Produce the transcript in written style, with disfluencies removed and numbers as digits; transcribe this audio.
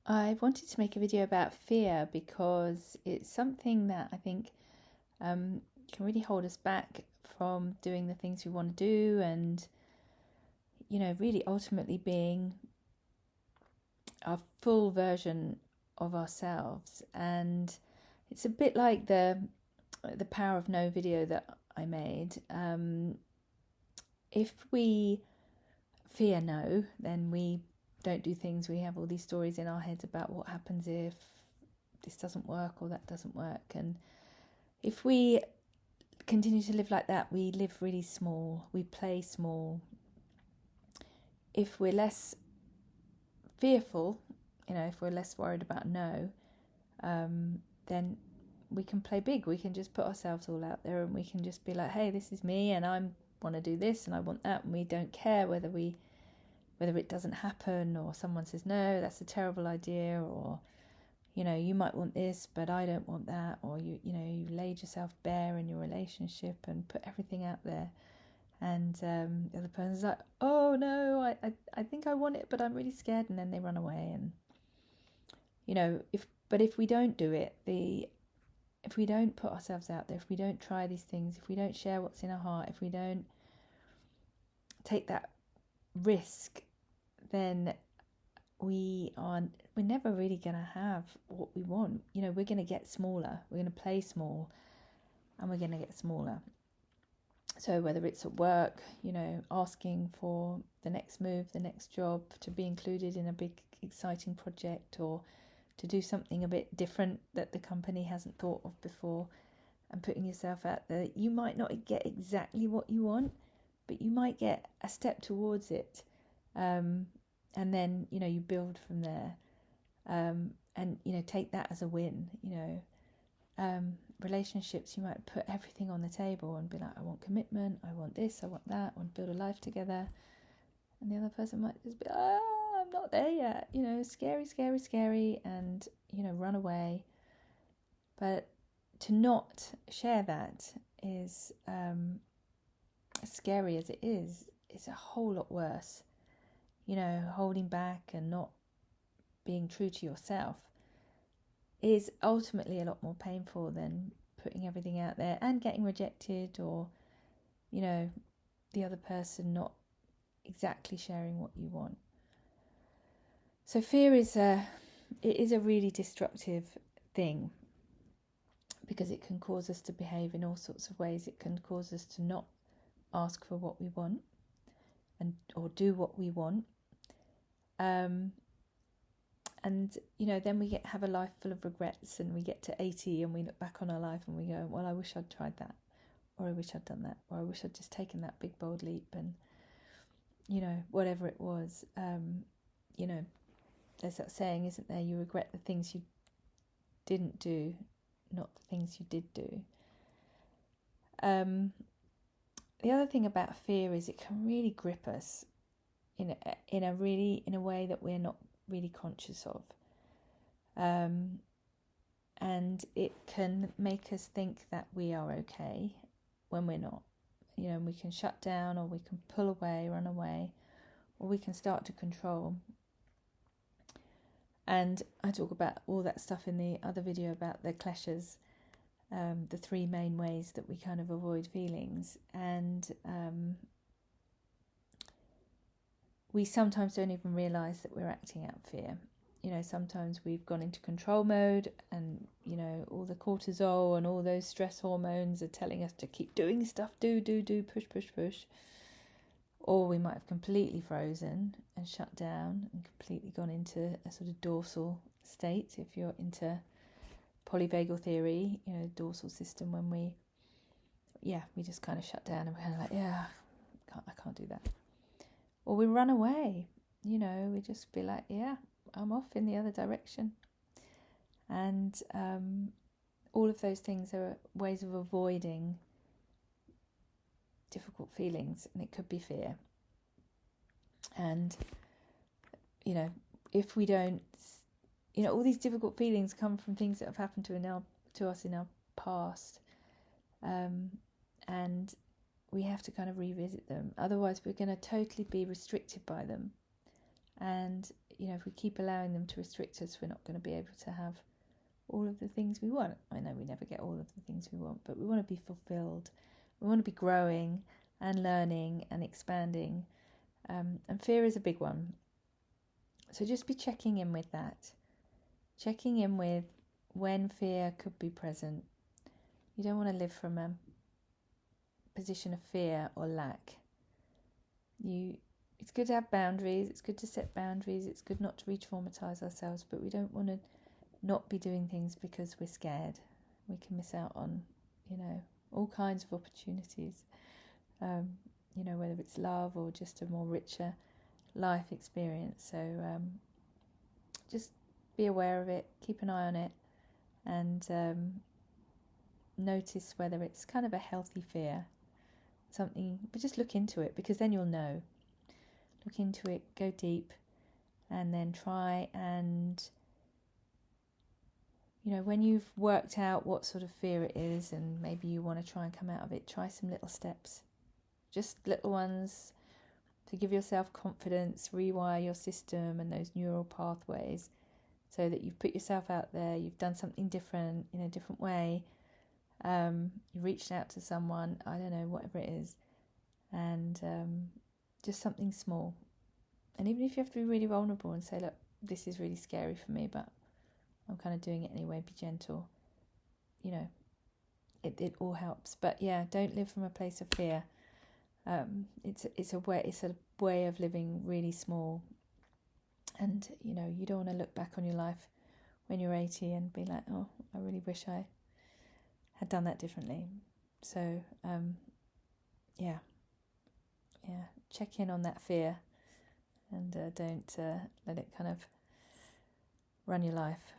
I wanted to make a video about fear because it's something that I think can really hold us back from doing the things we want to do and, really ultimately being our full version of ourselves. And it's a bit like the Power of No video that I made. If we fear no, then we don't do things. We have all these stories in our heads about what happens if this doesn't work or that doesn't work. And if we continue to live like that, we live really small, we play small. If we're less fearful, if we're less worried about no, then we can play big. We can just put ourselves all out there and we can just be like, hey, this is me and I want to do this and I want that, and we don't care whether it doesn't happen, or someone says no, that's a terrible idea, or you might want this but I don't want that, or you laid yourself bare in your relationship and put everything out there, and the other person's like, oh no, I think I want it but I'm really scared, and then they run away. And if we don't do it, if we don't put ourselves out there, if we don't try these things, if we don't share what's in our heart, if we don't take that risk, then we're never really going to have what we want. We're going to get smaller, we're going to play small, and we're going to get smaller. So whether it's at work, asking for the next move, the next job, to be included in a big exciting project, or to do something a bit different that the company hasn't thought of before, and putting yourself out there, you might not get exactly what you want, but you might get a step towards it. And then, you build from there, and, take that as a win. Relationships, you might put everything on the table and be like, I want commitment, I want this, I want that, I want to build a life together. And the other person might just be, I'm not there yet, scary, scary, scary, and, run away. But to not share that is, as scary as it is, it's a whole lot worse. Holding back and not being true to yourself is ultimately a lot more painful than putting everything out there and getting rejected, or, the other person not exactly sharing what you want. So fear is a really destructive thing, because it can cause us to behave in all sorts of ways. It can cause us to not ask for what we want or do what we want. And then we have a life full of regrets, and we get to 80 and we look back on our life and we go, well, I wish I'd tried that, or I wish I'd done that, or I wish I'd just taken that big bold leap, and whatever it was. There's that saying, isn't there, you regret the things you didn't do, not the things you did do. The other thing about fear is it can really grip us in a way that we're not really conscious of, and it can make us think that we are okay when we're not. We can shut down, or we can pull away, run away, or we can start to control. And I talk about all that stuff in the other video about the clashes, the three main ways that we kind of avoid feelings. And we sometimes don't even realise that we're acting out fear. Sometimes we've gone into control mode, and, all the cortisol and all those stress hormones are telling us to keep doing stuff, do, push, push, push. Or we might have completely frozen and shut down and completely gone into a sort of dorsal state. If you're into polyvagal theory, dorsal system, when we just kind of shut down and we're kind of like, I can't do that. Or we run away, we just be like, I'm off in the other direction. And all of those things are ways of avoiding difficult feelings, and it could be fear. And if we don't, all these difficult feelings come from things that have happened to us in our past, and we have to kind of revisit them. Otherwise we're going to totally be restricted by them, and if we keep allowing them to restrict us, we're not going to be able to have all of the things we want. I know we never get all of the things we want, but we want to be fulfilled. We want to be growing and learning and expanding. And fear is a big one. So just be checking in with that. Checking in with when fear could be present. You don't want to live from a position of fear or lack. It's good to have boundaries. It's good to set boundaries. It's good not to re-traumatize ourselves, but we don't want to not be doing things because we're scared. We can miss out on, all kinds of opportunities. Whether it's love or just a more richer life experience. So just be aware of it, keep an eye on it, and notice whether it's kind of a healthy fear, something, but just look into it, because then you'll know. Look into it, go deep, and then try and, when you've worked out what sort of fear it is and maybe you want to try and come out of it, try some little steps, just little ones to give yourself confidence, rewire your system and those neural pathways so that you've put yourself out there, you've done something different in a different way, you've reached out to someone, I don't know, whatever it is, and just something small. And even if you have to be really vulnerable and say, look, this is really scary for me, but I'm kind of doing it anyway, be gentle, it all helps. But yeah, don't live from a place of fear. It's a way of living really small, and you don't want to look back on your life when you're 80 and be like, oh, I really wish I had done that differently. So check in on that fear, and don't let it kind of run your life.